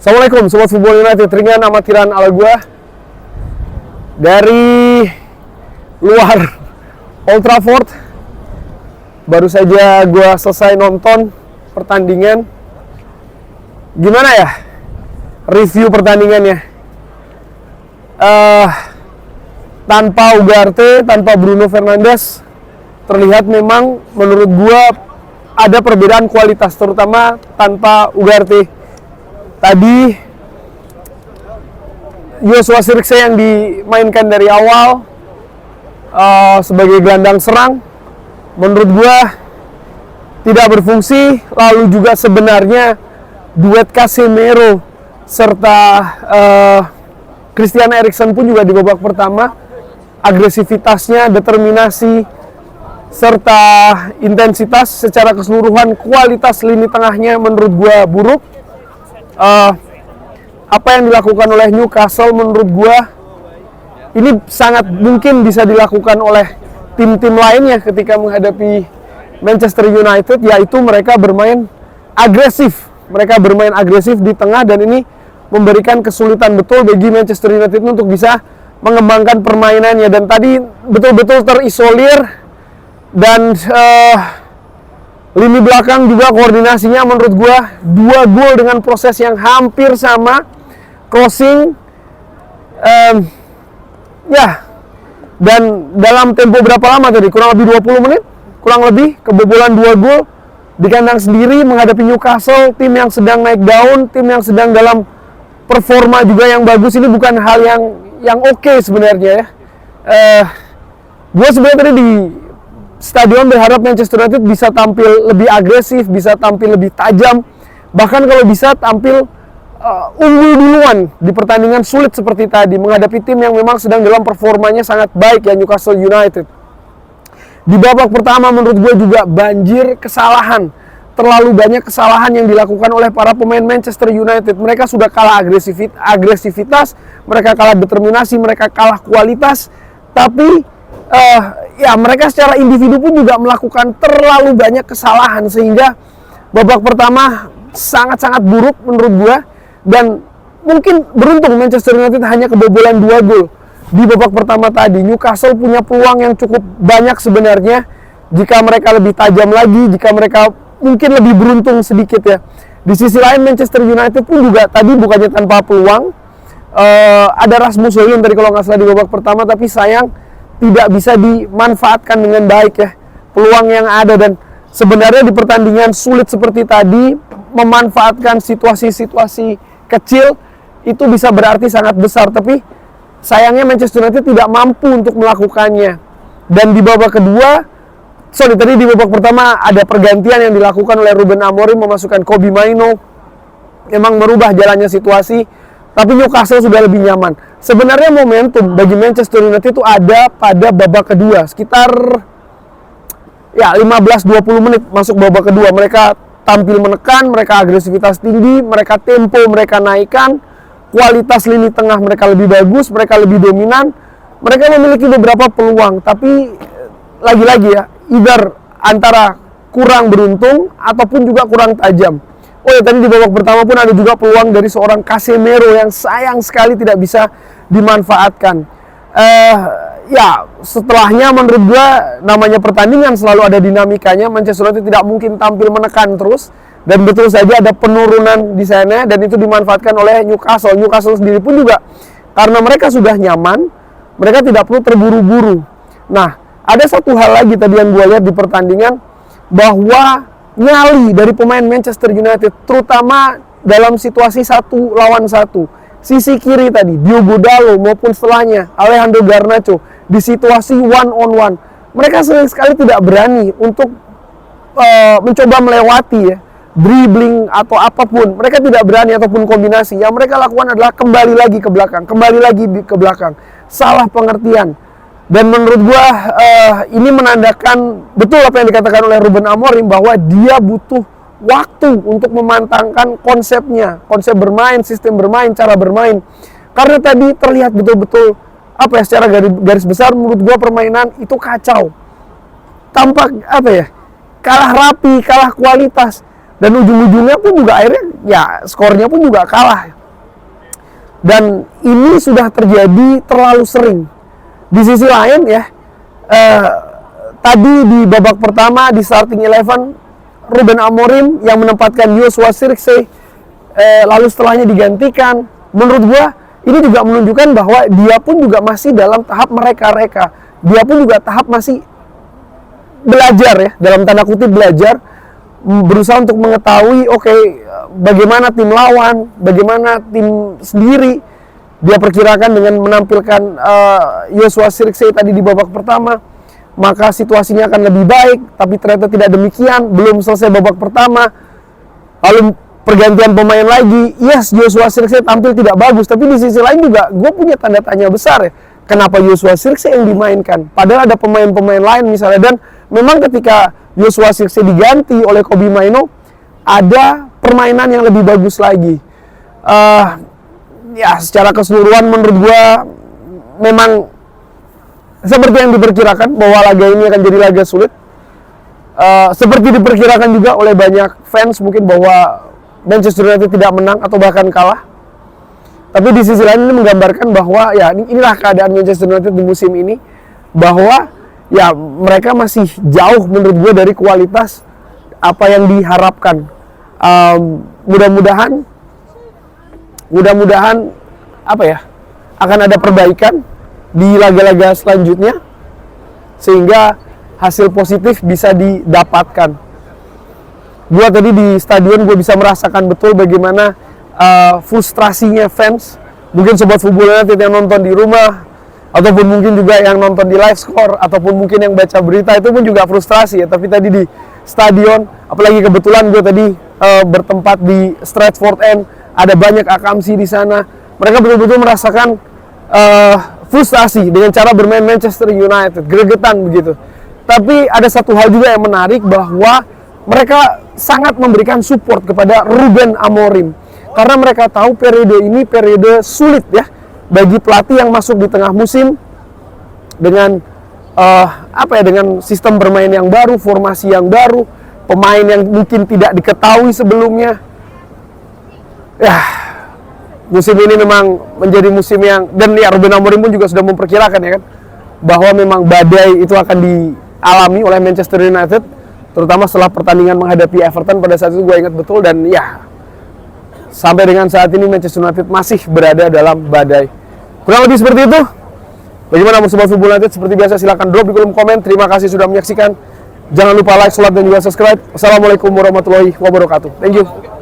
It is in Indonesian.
Assalamualaikum Sobat Football United, ringan amatiran ala gua dari luar Old Trafford. Baru saja gua selesai nonton pertandingan. Gimana ya review pertandingannya? Tanpa Ugarte, tanpa Bruno Fernandes, terlihat memang menurut gua ada perbedaan kualitas, terutama tanpa Ugarte. Tadi Joshua Zirkzee yang dimainkan dari awal sebagai gelandang serang, menurut gua tidak berfungsi. Lalu juga sebenarnya duet Casemiro serta Christian Eriksen pun juga di babak pertama agresivitasnya, determinasi serta intensitas secara keseluruhan, kualitas lini tengahnya menurut gua buruk. Apa yang dilakukan oleh Newcastle menurut gua ini sangat mungkin bisa dilakukan oleh tim-tim lainnya ketika menghadapi Manchester United, yaitu mereka bermain agresif. Mereka bermain agresif di tengah, dan ini memberikan kesulitan betul bagi Manchester United untuk bisa mengembangkan permainannya. Dan tadi betul-betul terisolir, dan lini belakang juga koordinasinya menurut gua 2 gol dengan proses yang hampir sama, crossing, dan dalam tempo berapa lama tadi? Kurang lebih 20 menit, kurang lebih kebobolan 2 gol di kandang sendiri menghadapi Newcastle, tim yang sedang naik daun, tim yang sedang dalam performa juga yang bagus. Ini bukan hal yang oke sebenarnya ya. Gua sebenarnya tadi di stadion berharap Manchester United bisa tampil lebih agresif, bisa tampil lebih tajam, bahkan kalau bisa tampil unggul duluan di pertandingan sulit seperti tadi menghadapi tim yang memang sedang dalam performanya sangat baik ya, Newcastle United. Di babak pertama menurut gue juga banjir kesalahan, terlalu banyak kesalahan yang dilakukan oleh para pemain Manchester United. Mereka sudah kalah agresivitas, mereka kalah determinasi, mereka kalah kualitas, tapi mereka secara individu pun juga melakukan terlalu banyak kesalahan, sehingga babak pertama sangat-sangat buruk menurut gua. Dan mungkin beruntung Manchester United hanya kebobolan 2 gol di babak pertama tadi. Newcastle punya peluang yang cukup banyak sebenarnya jika mereka lebih tajam lagi, jika mereka mungkin lebih beruntung sedikit ya. Di sisi lain Manchester United pun juga tadi bukannya tanpa peluang. Ada Rasmus Højlund tadi kalau nggak salah di babak pertama, tapi sayang tidak bisa dimanfaatkan dengan baik ya peluang yang ada. Dan sebenarnya di pertandingan sulit seperti tadi, memanfaatkan situasi-situasi kecil itu bisa berarti sangat besar, tapi sayangnya Manchester United tidak mampu untuk melakukannya. Dan di babak kedua, tadi di babak pertama ada pergantian yang dilakukan oleh Ruben Amorim, memasukkan Kobbie Mainoo, memang merubah jalannya situasi, tapi Newcastle sudah lebih nyaman. Sebenarnya momentum bagi Manchester United itu ada pada babak kedua, sekitar 15-20 menit masuk babak kedua. Mereka tampil menekan, mereka agresivitas tinggi, mereka tempo mereka naikkan, kualitas lini tengah mereka lebih bagus, mereka lebih dominan, mereka memiliki beberapa peluang, tapi lagi-lagi ya, either antara kurang beruntung ataupun juga kurang tajam. Oh ya, tadi di babak pertama pun ada juga peluang dari seorang Casemiro yang sayang sekali tidak bisa dimanfaatkan. Setelahnya menurut gua namanya pertandingan selalu ada dinamikanya. Manchester United tidak mungkin tampil menekan terus, dan betul saja ada penurunan di sana, dan itu dimanfaatkan oleh Newcastle. Newcastle sendiri pun juga karena mereka sudah nyaman, mereka tidak perlu terburu-buru. Nah, ada satu hal lagi tadi yang gua lihat di pertandingan, bahwa nyali dari pemain Manchester United, terutama dalam situasi 1 lawan 1, sisi kiri tadi, Diogo Dalot maupun setelahnya Alejandro Garnacho, di situasi 1-on-1, mereka sering sekali tidak berani untuk mencoba melewati ya, dribbling atau apapun. Mereka tidak berani, ataupun kombinasi. Yang mereka lakukan adalah kembali lagi ke belakang, salah pengertian. Dan menurut gua ini menandakan betul apa yang dikatakan oleh Ruben Amorim, bahwa dia butuh waktu untuk memantangkan konsepnya, konsep bermain, sistem bermain, cara bermain. Karena tadi terlihat betul-betul secara garis besar menurut gua permainan itu kacau. Tampak kalah rapi, kalah kualitas. Dan ujung-ujungnya pun juga akhirnya ya skornya pun juga kalah. Dan ini sudah terjadi terlalu sering. Di sisi lain ya, tadi di babak pertama di starting 11, Ruben Amorim yang menempatkan Joshua Zirkzee, lalu setelahnya digantikan. Menurut gua ini juga menunjukkan bahwa dia pun juga masih dalam tahap mereka-reka. Dia pun juga tahap masih belajar ya, dalam tanda kutip belajar, berusaha untuk mengetahui bagaimana tim lawan, bagaimana tim sendiri. Dia perkirakan dengan menampilkan Joshua Zirkzee tadi di babak pertama, maka situasinya akan lebih baik, tapi ternyata tidak demikian. Belum selesai babak pertama, lalu pergantian pemain lagi. Yes, Joshua Zirkzee tampil tidak bagus, tapi di sisi lain juga gue punya tanda tanya besar ya. Kenapa Joshua Zirkzee yang dimainkan? Padahal ada pemain-pemain lain misalnya. Dan memang ketika Joshua Zirkzee diganti oleh Kobbie Mainoo, ada permainan yang lebih bagus lagi. Ya, secara keseluruhan menurut gue memang seperti yang diperkirakan bahwa laga ini akan jadi laga sulit. Seperti diperkirakan juga oleh banyak fans mungkin bahwa Manchester United tidak menang atau bahkan kalah. Tapi di sisi lain ini menggambarkan bahwa ya inilah keadaan Manchester United di musim ini, bahwa ya mereka masih jauh menurut gue dari kualitas apa yang diharapkan. Mudah-mudahan apa ya, akan ada perbaikan di laga-laga selanjutnya sehingga hasil positif bisa didapatkan. Gue tadi di stadion gue bisa merasakan betul bagaimana frustrasinya fans, mungkin sobat Football United yang nonton di rumah, ataupun mungkin juga yang nonton di live score, ataupun mungkin yang baca berita, itu pun juga frustrasi ya. Tapi tadi di stadion, apalagi kebetulan gue tadi bertempat di Stratford End, ada banyak akamsi di sana. Mereka betul-betul merasakan frustrasi dengan cara bermain Manchester United, gregetan begitu. Tapi ada satu hal juga yang menarik, bahwa mereka sangat memberikan support kepada Ruben Amorim, karena mereka tahu periode ini periode sulit ya bagi pelatih yang masuk di tengah musim dengan dengan sistem bermain yang baru, formasi yang baru, pemain yang mungkin tidak diketahui sebelumnya. Ya, musim ini memang menjadi musim yang, dan ya Ruben Amorim pun juga sudah memperkirakan ya kan, bahwa memang badai itu akan dialami oleh Manchester United, terutama setelah pertandingan menghadapi Everton pada saat itu gue ingat betul. Dan ya, sampai dengan saat ini Manchester United masih berada dalam badai. Kurang lebih seperti itu. Bagaimana Sobat Football United? Seperti biasa silahkan drop di kolom komen. Terima kasih sudah menyaksikan. Jangan lupa like, share, dan juga subscribe. Assalamualaikum warahmatullahi wabarakatuh. Thank you.